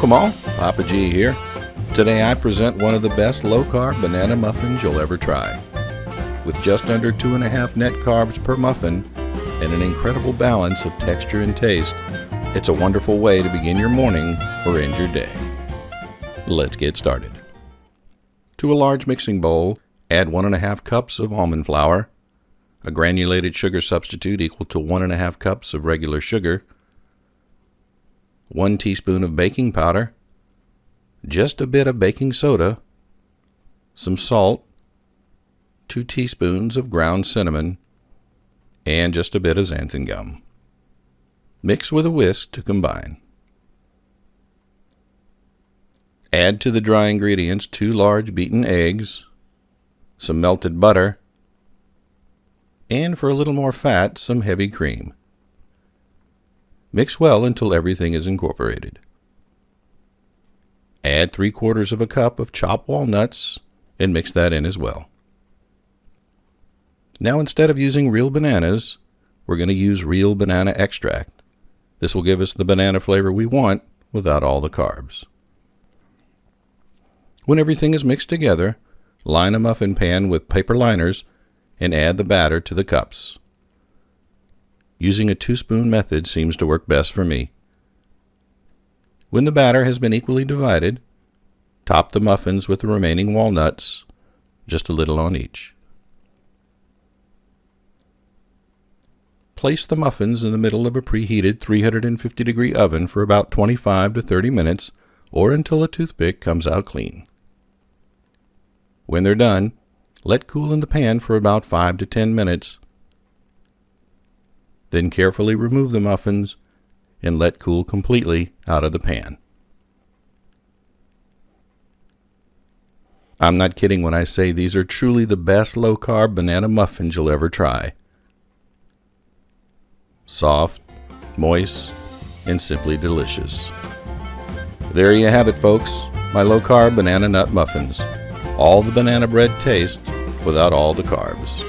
Welcome all, Papa G here. Today I present one of the best low-carb banana muffins you'll ever try. With just under 2.5 net carbs per muffin and an incredible balance of texture and taste, it's a wonderful way to begin your morning or end your day. Let's get started. To a large mixing bowl, add 1.5 cups of almond flour, a granulated sugar substitute equal to 1.5 cups of regular sugar, 1 teaspoon of baking powder, just a bit of baking soda, some salt, 2 teaspoons of ground cinnamon, and just a bit of xanthan gum. Mix with a whisk to combine. Add to the dry ingredients 2 large beaten eggs, some melted butter, and for a little more fat, some heavy cream. Mix well until everything is incorporated. Add 3/4 cup of chopped walnuts and mix that in as well. Now instead of using real bananas, we're going to use real banana extract. This will give us the banana flavor we want without all the carbs. When everything is mixed together, line a muffin pan with paper liners and add the batter to the cups. Using a 2-spoon method seems to work best for me. When the batter has been equally divided, top the muffins with the remaining walnuts, just a little on each. Place the muffins in the middle of a preheated 350-degree oven for about 25 to 30 minutes or until a toothpick comes out clean. When they're done, let cool in the pan for about 5 to 10 minutes. Then carefully remove the muffins and let cool completely out of the pan. I'm not kidding when I say these are truly the best low-carb banana muffins you'll ever try. Soft, moist, and simply delicious. There you have it, folks, my low-carb banana nut muffins. All the banana bread taste without all the carbs.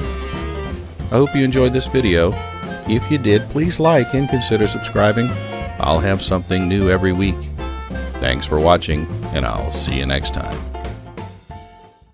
I hope you enjoyed this video. If you did, please like and consider subscribing. I'll have something new every week. Thanks for watching, and I'll see you next time.